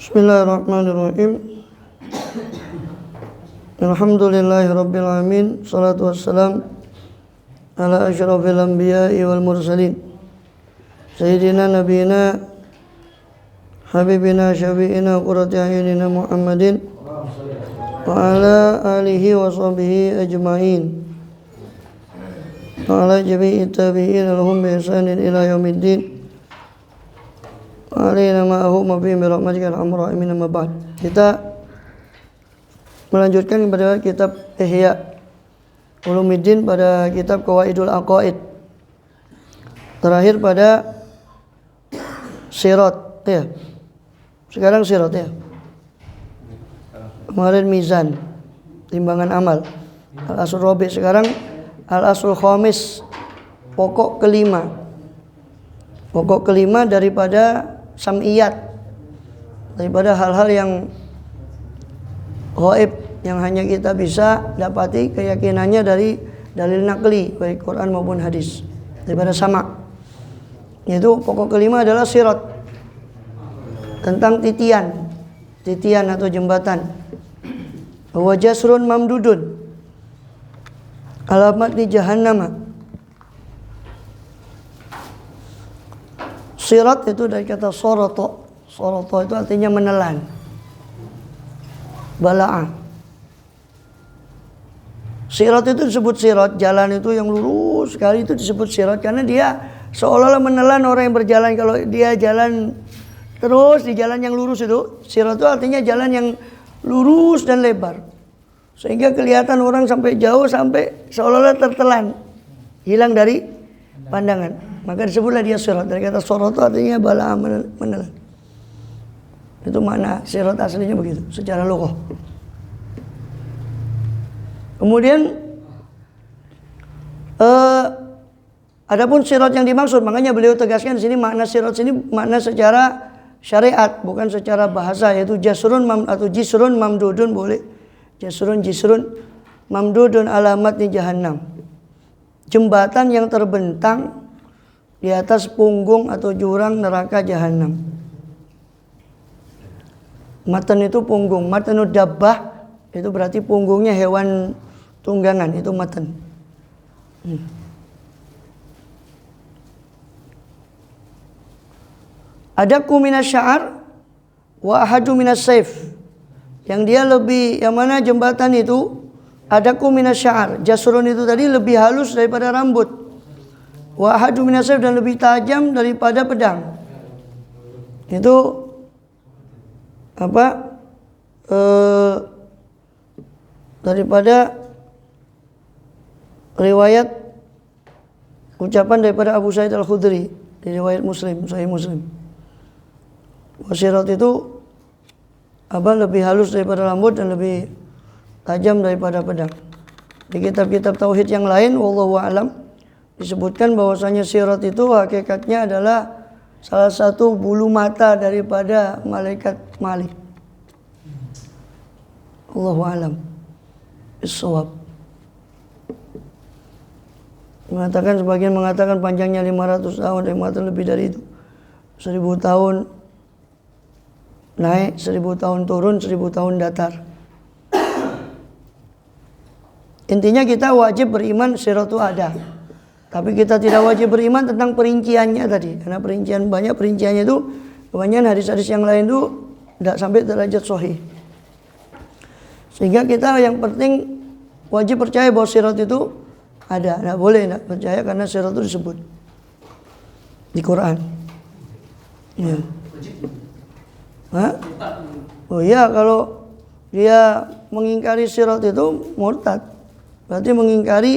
Bismillahirrahmanirrahim. Alhamdulillahirabbil alamin. Shalatu wassalam ala asyrafil anbiya'i wal mursalin. Sayyidina nabiyina habibina syafi'ina qurrati a'yunina Muhammadin wa ala alihi wa sahbihi ajma'in. Wa ala jami'i tabi'in lahum bi ihsanin ila yaumiddin. Alaina ma'ahum wa bihim birahmatika al-amra amin amma ba'd. Kita melanjutkan kepada kitab Ihya Ulumuddin pada kitab Qawaidul Aqaid. Terakhir pada sirat ya. Sekarang sirat ya. Kemarin mizan, timbangan amal. Al-Aslul Rabi', sekarang Al-Aslul Khamis, pokok kelima. Pokok kelima daripada sam'iyat, daripada hal-hal yang ghaib yang hanya kita bisa dapati keyakinannya dari dalil nakli baik Quran maupun hadis, daripada sama'. Yaitu pokok kelima adalah sirat, tentang titian atau jembatan. Wa jasrun mamdudun alamat di jahannam. Sirat itu dari kata soroto. Soroto itu artinya menelan, balaa. Sirat itu disebut sirat, jalan itu yang lurus sekali itu disebut sirat karena dia seolah-olah menelan orang yang berjalan. Kalau dia jalan terus di jalan yang lurus itu, sirat itu artinya jalan yang lurus dan lebar, sehingga kelihatan orang sampai jauh, sampai seolah-olah tertelan, hilang dari pandangan. Maka disebutlah dia sirat. Dari kata sirat itu artinya balaa, menelan. Itu makna sirat aslinya begitu secara lughah. Kemudian adapun sirat yang dimaksud, makanya beliau tegaskan di sini makna sirat sini makna secara syariat, bukan secara bahasa, yaitu jasrun atau jisrun mamdudun boleh. Jisrun mamdudun alamat di jahannam. Jembatan yang terbentang di atas punggung atau jurang neraka jahanam. Matan itu punggung, matanud dabbah itu berarti punggungnya hewan tunggangan, itu matan. Adaku minas sya'ar wa ahadu minas saif. Yang dia lebih, yang mana jembatan itu adaku minas sya'ar. Jasrun itu tadi lebih halus daripada rambut. Wa ahadu minas saif, dan lebih tajam daripada pedang. Itu apa? Daripada riwayat ucapan daripada Abu Sa'id Al-Khudri di riwayat Muslim, Sahih Muslim. Sirat itu apa? Lebih halus daripada rambut dan lebih tajam daripada pedang. Di kitab-kitab tauhid yang lain, wallahu a'lam, disebutkan bahwasanya sirat itu hakikatnya adalah salah satu bulu mata daripada malaikat Malik. Allahu a'lam bissawab. Sebagian mengatakan panjangnya 500 tahun, yang mengatakan lebih dari itu. 1000 tahun naik, 1000 tahun turun, 1000 tahun datar. Intinya kita wajib beriman sirat itu ada. Tapi kita tidak wajib beriman tentang perinciannya tadi. Karena banyak perinciannya itu, kebanyakan hadis-hadis yang lain itu tidak sampai derajat sahih. Sehingga kita yang penting wajib percaya bahwa sirat itu ada. Tidak boleh tidak percaya karena sirat itu disebut di Quran. Ya. Hah? Oh iya, kalau dia mengingkari sirat itu murtad. Berarti mengingkari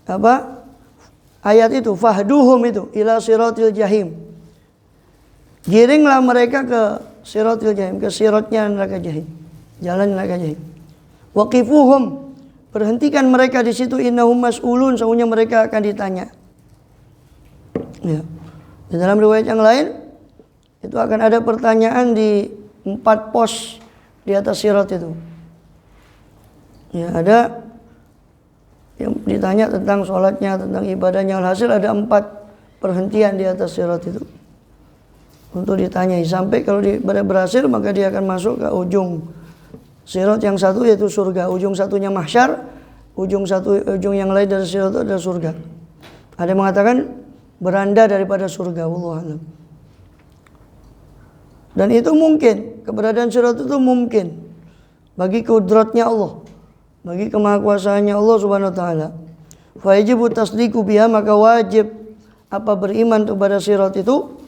apa? Ayat itu, fahduhum itu ila siratil jahim. Giringlah mereka ke siratil jahim, ke siratnya neraka jahim, jalan neraka jahim. Waqifuhum, berhentikan mereka di situ, innahum mas'ulun, sesungguhnya mereka akan ditanya. Ya. Di dalam riwayat yang lain itu akan ada pertanyaan di 4 pos di atas sirat itu. Ya, ada yang ditanya tentang sholatnya, tentang ibadahnya. Alhasil ada 4 perhentian di atas sirat itu. untuk ditanyai. Sampai kalau berhasil maka dia akan masuk ke ujung sirat yang satu yaitu surga. Ujung satunya mahsyar, ujung yang lain dari sirat itu adalah surga. Ada yang mengatakan beranda daripada surga, wallahu a'lam. Dan itu mungkin, keberadaan sirat itu mungkin bagi kudratnya Allah, bagi kemahakuasaannya Allah Subhanahu wa taala. Fa yajibu tasdiqu biha, maka wajib apa beriman kepada sirat itu.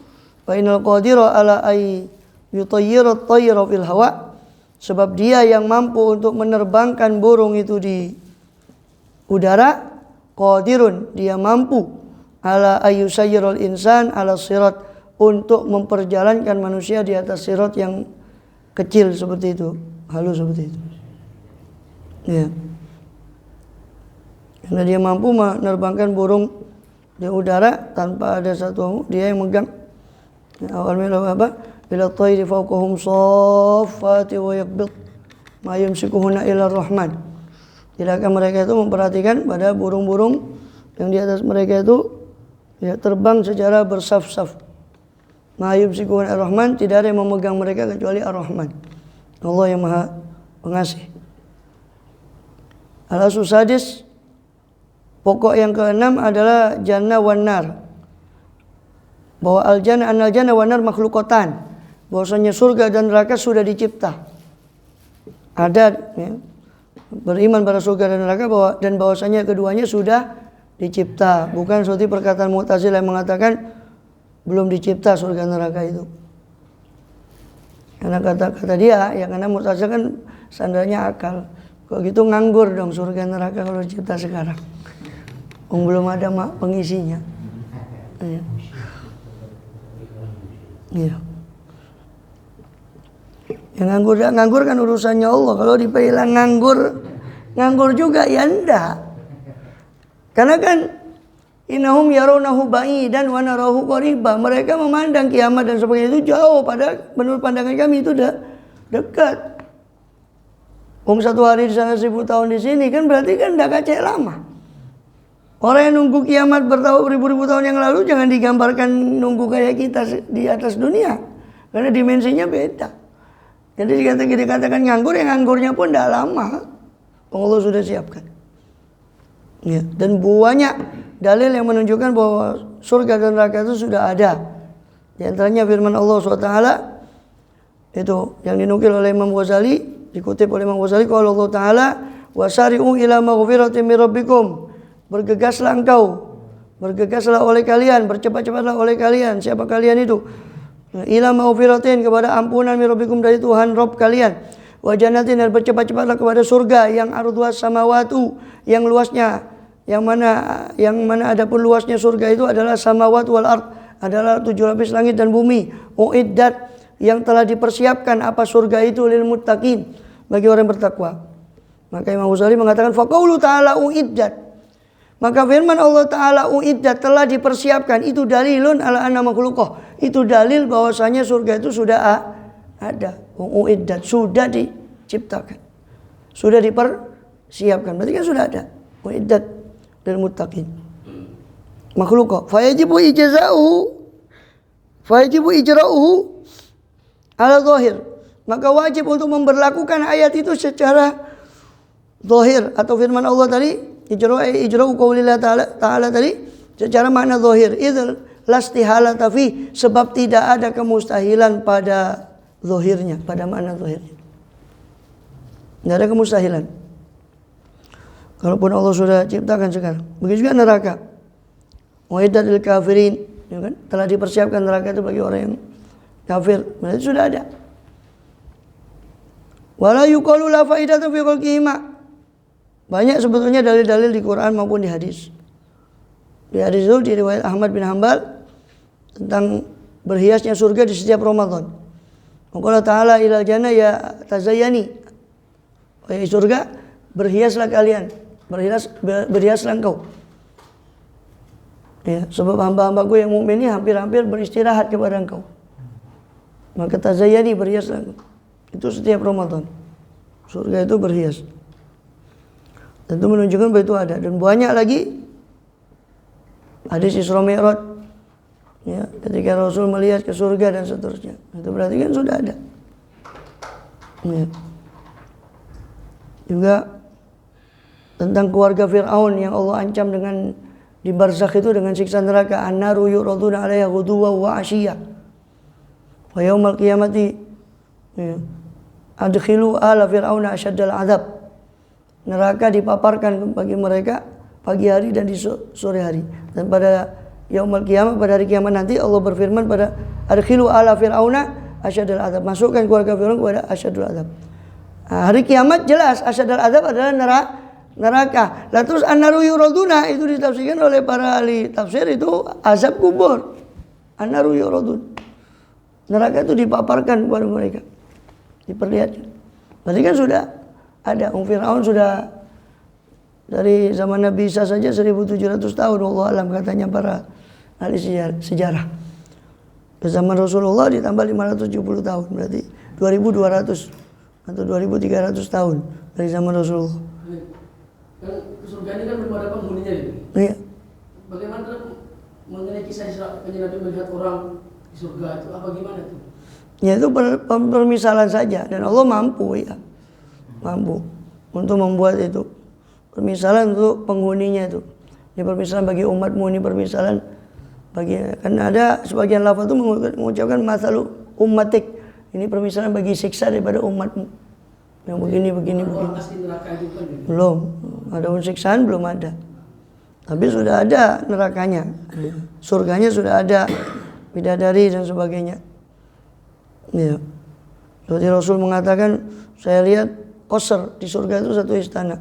Fa inal qadira ala ay yutayyira at-tayra fil hawa, sebab dia yang mampu untuk menerbangkan burung itu di udara. Qadirun, dia mampu ala ayyusayyirul insan ala sirat, untuk memperjalankan manusia di atas sirat yang kecil seperti itu, halus seperti itu. Ya. Karena dia mampu menerbangkan burung di udara tanpa ada satu dia yang megang. Awalnya apa? Ila tayri fawqahum saffati wa yaqbid ma yumsikuhunna illa rahman. Tidakkah mereka itu memperhatikan pada burung-burung yang di atas mereka itu ya, terbang secara bersaf-saf. Ma yumsikuhunna ar-rahman, tidak ada yang memegang mereka kecuali ar-rahman, Allah yang maha pengasih. Al-aslu sadis, pokok yang keenam adalah jannah wan nar. Bahwa al-jannah wan nar makhluqatan, bahwasanya surga dan neraka sudah dicipta. Ada ya, beriman pada surga dan neraka dan bahwasanya keduanya sudah dicipta. Bukan seperti perkataan Mu'tazilah yang mengatakan belum dicipta surga neraka itu. Karena kata dia, ya karena Mu'tazilah kan sandarnya akal. Kalau gitu nganggur dong surga neraka kalau dicipta sekarang. Belum ada pengisinya. Iya. Iya. Yang nganggur kan urusannya Allah. Kalau dibilang nganggur juga ya enggak. Karena kan innahum yarawnahu ba'idan wa narahu qariba. Mereka memandang kiamat dan sebagainya itu jauh, padahal menurut pandangan kami itu udah dekat. Satu hari di sana 1000 tahun di sini kan berarti kan enggak kacau lama. Orang yang nunggu kiamat beribu-ribu tahun yang lalu jangan digambarkan nunggu kayak kita di atas dunia. Karena dimensinya beda. Jadi dikatakan nganggur, yang nganggurnya pun tidak lama. Allah sudah siapkan. Ya, dan banyak dalil yang menunjukkan bahwa surga dan neraka itu sudah ada. Di antaranya firman Allah SWT itu yang dinukil oleh Imam Ghazali, dikutip oleh Imam Ghazali, qala Allah Ta'ala wasari'u ila maghfiratin min rabbikum. Bergegaslah oleh kalian, bercepat-cepatlah oleh kalian. Siapa kalian itu? Ila maghfiratin, kepada ampunan min rabbikum, dari Tuhan Rabb kalian. Wa jannatin, dan bercepat-cepatlah kepada surga yang ardhuas samawatu, yang luasnya, yang mana adapun luasnya surga itu adalah samawat wal ard, adalah 7 lapis langit dan bumi. Uiddat, yang telah dipersiapkan apa surga itu lil muttaqin, bagi orang yang bertakwa. Maka Imam Ghazali mengatakan faqaulu ta'ala uiddat, maka firman Allah Ta'ala uiddat, telah dipersiapkan, itu dalilun ala anna makhluqah, itu dalil bahwasanya surga itu sudah ada. Uiddat, sudah diciptakan, sudah dipersiapkan, berarti kan sudah ada. Uiddat lil muttaqin makhluqah. Fayajibu ijra'uhu ala zahir, maka wajib untuk memberlakukan ayat itu secara zahir, atau firman Allah tadi ijra'u qaulillah ta'ala tadi secara makna zahir. Idzal lastihalata fi, sebab tidak ada kemustahilan pada zahirnya, pada makna zahirnya. Tidak ada kemustahilan. Kalaupun Allah sudah ciptakan sekarang. Begitu juga neraka. Uiddat lil kafirin, ya kan? Telah dipersiapkan neraka itu bagi orang yang kafir. Berarti sudah ada. Wala yuqalu la faidatu fi khalqihima. Banyak sebetulnya dalil-dalil di Quran maupun di hadis. Di hadis itu di riwayat Ahmad bin Hanbal tentang berhiasnya surga di setiap Ramadan. Allah Ta'ala ilal jannah ya tazayyani. Wahai surga, berhiaslah kalian. Berhiaslah engkau. Ya, sebab hamba-hambaku yang mukmin ini hampir-hampir beristirahat kepada engkau. Maka tazayyani, berhiaslah engkau. Itu setiap Ramadan. Surga itu berhias. Tentu menunjukkan bahwa itu ada. Dan banyak lagi hadis Isra Mi'raj Ya, ketika Rasul melihat ke surga dan seterusnya, itu berarti kan sudah ada. Ya. Juga tentang keluarga Fir'aun yang Allah ancam dengan di barzakh itu dengan siksa neraka, an-naru yuraduna 'alaiha ghuduwan wa 'ashiyya wa yaumal qiyamati ya, adkhilu ala fir'auna asyaddal 'adzab. Neraka dipaparkan bagi mereka pagi hari dan di sore hari. Dan pada yaumul qiyamah, pada hari kiamat nanti, Allah berfirman pada adkhilu ala fir'auna asyaddal 'adzab, masukkan keluarga Fir'aun kepada asyaddul 'adzab. Hari kiamat jelas asyaddal 'adzab adalah neraka. Lah terus an-naru yuraduna itu ditafsirkan oleh para ahli tafsir itu azab kubur. An-naru yuradun. Neraka itu dipaparkan kepada mereka. Diperlihatkan. Berarti kan sudah ada. Fir'aun sudah dari zaman Nabi Isa saja 1700 tahun, wallahu alam katanya para ahli sejarah. Ke zaman Rasulullah ditambah 570 tahun, berarti 2200 atau 2300 tahun dari zaman Rasulullah. Kan surga ini kan belum ada penghuninya gitu. Iya. Bagaimana mengenai kisah Nabi melihat orang di surga itu apa gimana tuh? Ya itu permisalan saja dan Allah mampu ya. Mampu untuk membuat itu. Permisalan untuk penghuninya itu. Ini permisalan bagi umatmu, ini permisalan bagi, kan ada sebagian lafaz itu mengucapkan masalu ummatik. Ini permisalan bagi siksa daripada umatmu. Yang begini. Belum. Ada siksaan belum ada. Tapi sudah ada nerakanya. Surganya sudah ada, bidadari dan sebagainya. Ya. Seperti Rasul mengatakan, saya lihat qasr di surga itu satu istana.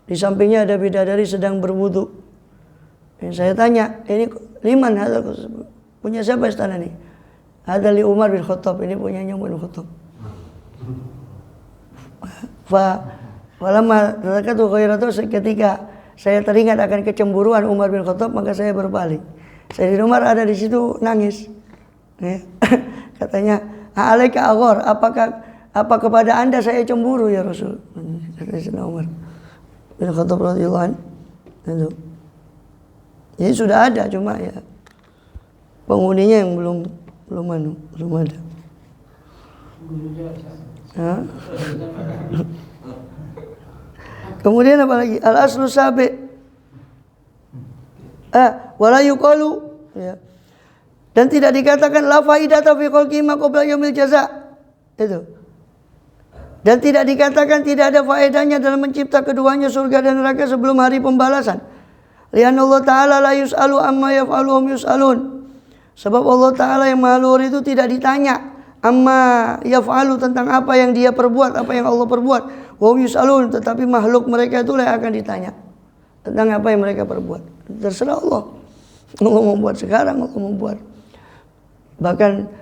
Di sampingnya ada bidadari sedang berwudu. Saya tanya, ini liman hadal qasr? Punya siapa istana ini? Hadal li Umar bin Khattab, ini punyanya Umar bin Khattab. Falamma rakatu ghairatu, ketika saya teringat akan kecemburuan Umar bin Khattab, maka saya berpaling. Sayyidina Umar ada di situ nangis. Ya. Katanya, "Alaika aghar, apa kepada Anda saya cemburu ya Rasul?" Kata Sayyidina Umar bin Khattab radhiyallahu anhu. Jadi sudah ada, cuma ya penghuninya yang belum ada. Ya. Kemudian apa lagi? Al-aslu sabi. Wala yuqalu, ya. Dan tidak dikatakan la faidata fi khalqi ma qabla yaumil jaza. Itu. Dan tidak dikatakan tidak ada faedahnya dalam mencipta keduanya surga dan neraka sebelum hari pembalasan. Lian Allah Ta'ala la yus'alu amma yaf'alu hum yus'alun. Sebab Allah Ta'ala yang Maha Luhur itu tidak ditanya amma yaf'alu tentang apa yang dia perbuat, apa yang Allah perbuat. Wa hum yus'alun, tetapi makhluk mereka itulah yang akan ditanya tentang apa yang mereka perbuat. Terserah Allah. Allah membuat sekarang, Allah membuat. Bahkan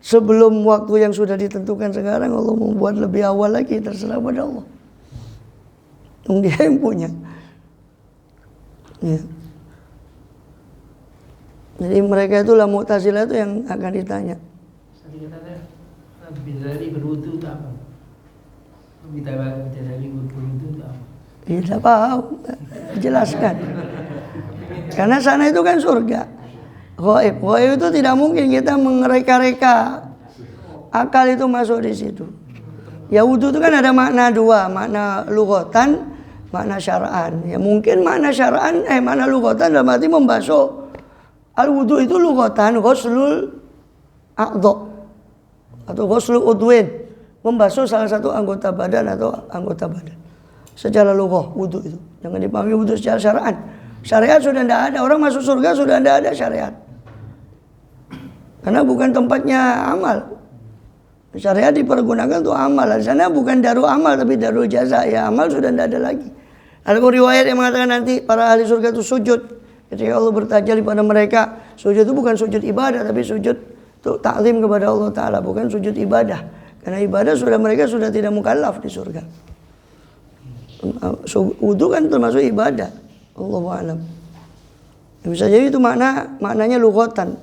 sebelum waktu yang sudah ditentukan sekarang, Allah membuat lebih awal lagi, terserah pada Allah. Dia yang punya. Ya. Jadi mereka itulah Mu'tazilah itu yang akan ditanya. Tadi katanya bidadari berwudu itu apa? Bidadari berwudu itu apa? Tidak tahu, jelaskan. Karena sana itu kan surga. Ghaib itu tidak mungkin kita mengereka-reka akal itu masuk di situ. Ya wudu itu kan ada makna dua, makna lughatan, makna syar'an. Ya mungkin makna syar'an, makna lughatan dalam arti membasuh. Al-wudu itu lughatan ghuslul a'dha atau ghuslul udwin, membasuh salah satu anggota badan atau anggota badan. Secara lughah wudu itu. Jangan dipahami wudu secara syar'an. Syariat sudah tidak ada, orang masuk surga sudah tidak ada syariat. Karena bukan tempatnya amal. Syariat dipergunakan untuk amal. Di sana bukan darul amal tapi darul jaza. Ya amal sudah tidak ada lagi. Ada riwayat yang mengatakan nanti para ahli surga itu sujud. Ketika Allah bertajalli pada mereka, sujud itu bukan sujud ibadah tapi sujud untuk ta'zim kepada Allah Ta'ala, bukan sujud ibadah. Karena ibadah mereka sudah tidak mukallaf di surga. Wudu kan termasuk ibadah. Allahu a'lam. Bisa jadi itu maknanya lughatan.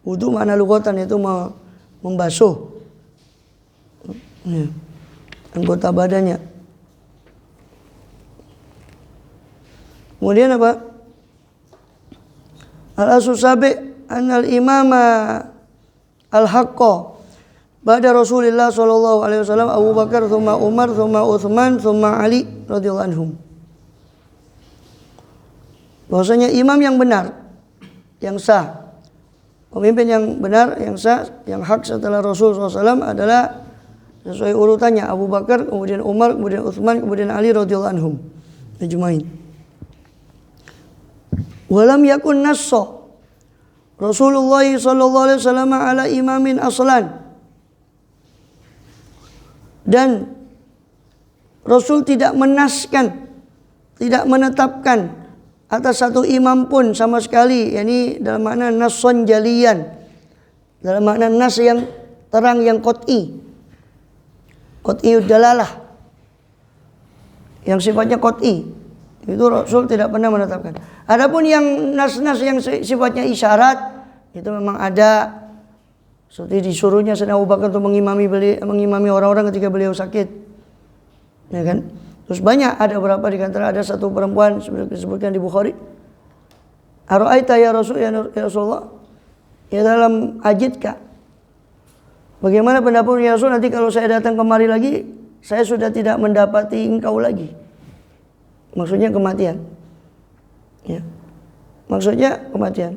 Wudu makna lughatan itu membasuh anggota badannya. Kemudian apa? Al-aslu sabi annal imama al-haqqa ba'da Rasulillah sallallahu alaihi wasallam Abu Bakar, thumma Umar, thumma Utsman, thumma Ali radhiyallahu anhum. Bahwasanya imam yang benar, yang sah, pemimpin yang benar, yang sah, yang hak setelah Rasul SAW adalah sesuai urutannya Abu Bakar, kemudian Umar, kemudian Utsman, kemudian Ali radhiyallahu anhum ajmain. Walam yakun nassa Rasulullah sallallahu alaihi wasallam ala imamin aslan. Dan Rasul tidak menaskan, tidak menetapkan atas satu imam pun sama sekali, yakni dalam makna nasson jalian, dalam makna nas yang terang, yang qat'i dalalah, yang sifatnya qat'i, itu Rasul tidak pernah menetapkan. Adapun yang nas-nas yang sifatnya isyarat, itu memang ada, seperti disuruhnya Sayyidina Abu Bakar untuk mengimami orang-orang ketika beliau sakit, ya kan? Terus banyak, ada berapa di antara, ada satu perempuan seperti disebutkan di Bukhari, Ara'aita ya Rasulullah, ya dalam ajidka, bagaimana pendapat ya Rasul, nanti kalau saya datang kemari lagi, saya sudah tidak mendapati engkau lagi. Maksudnya kematian, ya, maksudnya kematian.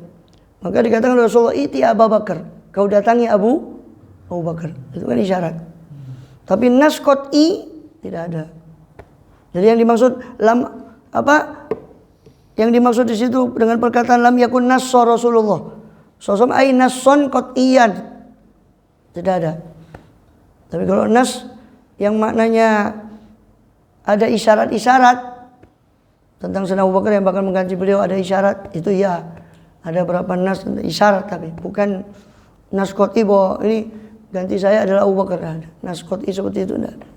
Maka dikatakan Rasulullah, iti Abu Bakar, kau datangi Abu Bakar. Itu kan isyarat. Tapi nas qat'i tidak ada. Jadi yang dimaksud yang dimaksud di situ dengan perkataan lam yakun nassa Rasulullah sallallahu ai nasson qat'iyan, tidak ada. Tapi kalau nas yang maknanya ada isyarat-isyarat tentang Sayyidina Abu Bakar yang bakal mengganti beliau, ada isyarat, itu ya ada berapa nas isyarat, tapi bukan nas qat'i bahwa ini ganti saya adalah Abu Bakar. Ada nas qat'i seperti itu, tidak ada.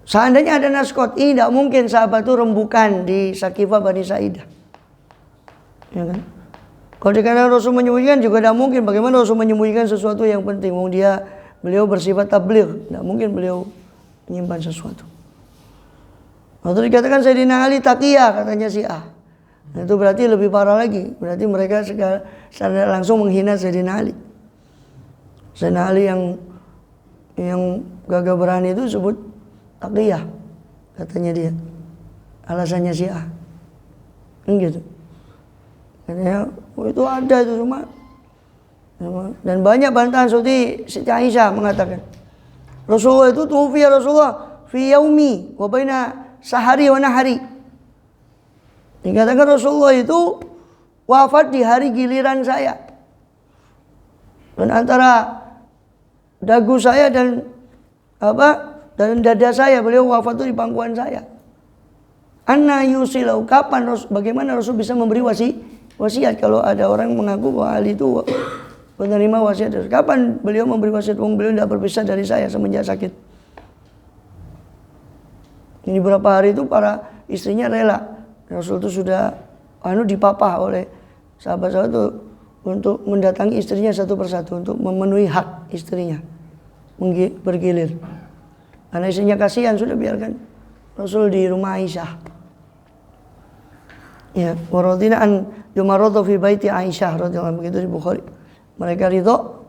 Seandainya ada nas qat'i, tidak mungkin sahabat itu rembukan di Sakifah Bani Sa'idah, ya kan? Kalau dikatakan Rasul menyembunyikan juga tidak mungkin. Bagaimana Rasul menyembunyikan sesuatu yang penting? Beliau bersifat tabligh, tidak mungkin beliau menyimpan sesuatu. Waktu dikatakan Sayyidina Ali taqiyah, katanya Syiah, itu berarti lebih parah lagi. Berarti mereka secara langsung menghina Sayyidina Ali. Sayyidina Ali yang gagah berani itu sebut taqiyah, katanya dia, alasannya Syiah, gitu. Katanya itu ada itu semua. Dan banyak bantahan, seperti Siti Aisyah mengatakan Rasulullah itu tuwfiya Rasulullah fi yaumi wa baina sahari wa nahari. Dikatakan Rasulullah itu wafat di hari giliran saya, dan antara dagu saya dan dada saya beliau wafat itu di pangkuan saya. Anna yusilau, bagaimana Rasul bisa memberi wasiat kalau ada orang mengaku bahwa Ali itu penerima wasiat. Kapan beliau memberi wasiat? Beliau tidak berpisah dari saya semenjak sakit. Ini berapa hari itu para istrinya rela. Rasul itu sudah dipapah oleh sahabat-sahabat itu untuk mendatangi istrinya satu persatu untuk memenuhi hak istrinya, bergilir. Karena istrinya kasihan, sudah biarkan Rasul di rumah Aisyah. Ya, waradina an yumarradu fi baiti Aisyah radhiyallahu anha, begitu di Bukhari. Mereka ridho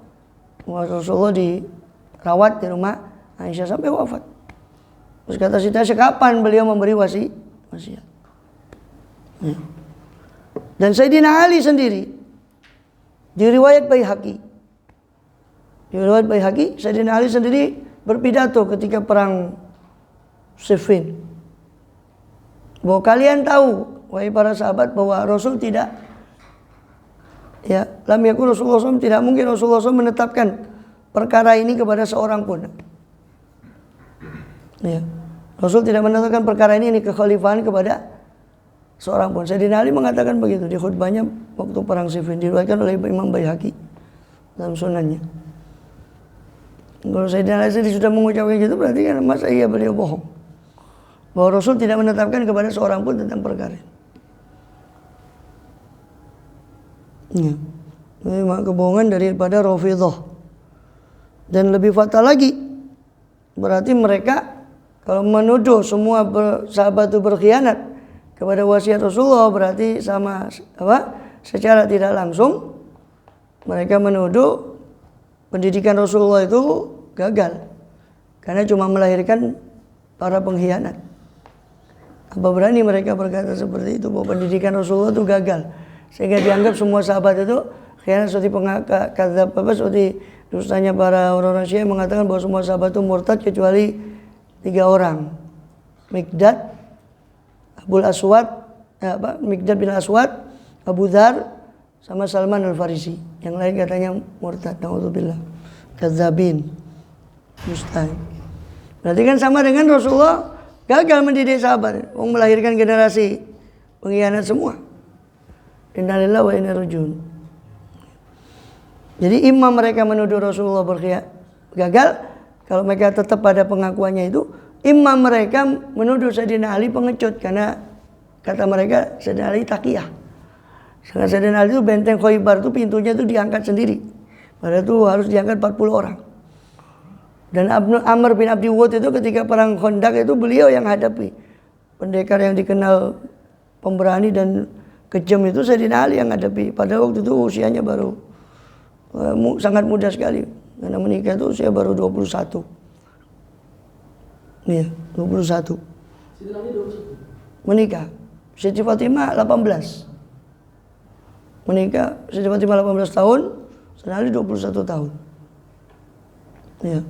Rasulullah dirawat di rumah Aisyah sampai wafat. Terus kata Siti Aisyah, kapan beliau memberi wasiat? Ya. Dan Sayyidina Ali sendiri di riwayat Baihaqi, Sayyidina Ali sendiri berpidato ketika perang Siffin, bahwa kalian tahu, wahai para sahabat, bahwa Rasul tidak, ya, lam yakun Rasulullah SAW, tidak mungkin Rasulullah SAW menetapkan perkara ini kepada seorang pun. Ya, Rasul tidak menetapkan perkara ini kekhalifahan kepada seorang pun. Sayyidina Ali mengatakan begitu di khutbahnya waktu perang Siffin, diriwayatkan oleh Imam Baihaqi dalam sunannya. Kalau Sayyidina Ali sudah mengucapkan gitu, berarti kan masa iya beliau bohong bahwa Rasul tidak menetapkan kepada seorang pun tentang perkara ini. Ini kebohongan daripada Rafidhah. Dan lebih fatal lagi, berarti mereka kalau menuduh semua sahabat itu berkhianat kepada wasiat Rasulullah, berarti sama secara tidak langsung mereka menuduh pendidikan Rasulullah itu gagal karena cuma melahirkan para pengkhianat. Apa berani mereka berkata seperti itu, bahwa pendidikan Rasulullah itu gagal sehingga dianggap semua sahabat itu khianat, seperti dustanya para orang-orang Syiah mengatakan bahwa semua sahabat itu murtad kecuali 3 orang. Mikdad, Mikdad bin Aswad, Abu Dzar, sama Salman Al-Farisi. Yang lain katanya murtad. Na'udzubillah. Kadzabin. Mustahil. Berarti kan sama dengan Rasulullah gagal mendidik sahabat, melahirkan generasi pengkhianat semua. Innalillahi wa inna ilaihi raji'un. Jadi imam mereka menuduh Rasulullah gagal, kalau mereka tetap pada pengakuannya itu, imam mereka menuduh Sayyidina Ali pengecut karena kata mereka Sayyidina Ali taqiyah. Karena Sayyidina Ali itu benteng Khaybar itu pintunya itu diangkat sendiri. Padahal itu harus diangkat 40 orang. Dan Amr bin Abdi Wud itu ketika perang Khandaq itu beliau yang hadapi. Pendekar yang dikenal pemberani dan kejam itu Sayyidina Ali yang hadapi. Pada waktu itu usianya baru sangat muda sekali. Karena menikah itu usia baru 21. Iya, 21. Menikah. Siti Fatimah 18. Menikah Siti Fatimah 18 tahun, Sayyidina Ali 21 tahun. Iya.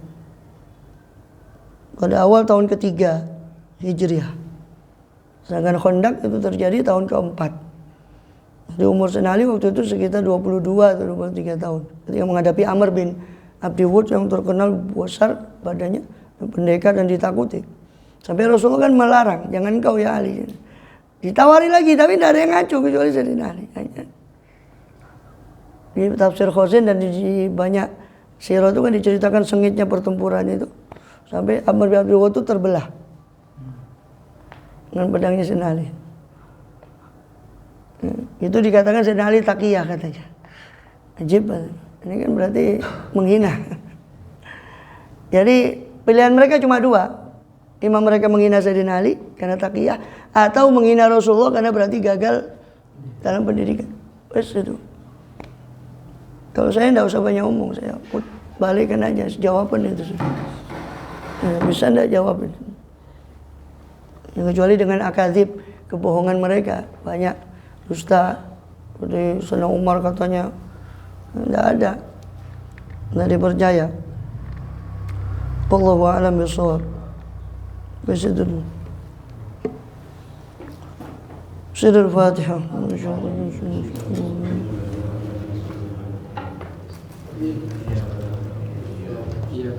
Pada awal tahun ketiga Hijriah. Sedangkan Khandaq itu terjadi tahun keempat. Di umur Sayyidina Ali waktu itu sekitar 22 atau 23 tahun. Ketika menghadapi Amr bin Abdi Wud yang terkenal besar badannya, pendekar dan ditakuti. Sampai Rasulullah kan melarang, jangan kau ya Ali. Ditawari lagi tapi tidak ada yang ngacu kecuali Sayyidina Ali. Di tafsir Khazin dan di banyak sirah itu kan diceritakan sengitnya pertempuran itu. Sampai Amr bin Abdi Wud itu terbelah dengan pedangnya Sayyidina Ali. Itu dikatakan Sayyidina Ali taqiyah katanya. Ajib. Ini kan berarti menghina. Jadi pilihan mereka cuma 2. Imam mereka menghina Sayyidina Ali karena taqiyah, atau menghina Rasulullah karena berarti gagal dalam pendidikan. Wes itu. Kalau saya tidak usah banyak omong, saya balikkan aja jawaban itu. Bisa tidak jawab itu? Kecuali dengan akadzib, kebohongan mereka banyak. Dusta seperti Sayyidina Umar katanya tidak ada, tidak dipercaya. Wallahu a'lam bishawab. Begitu. Surah Al-Fatihah.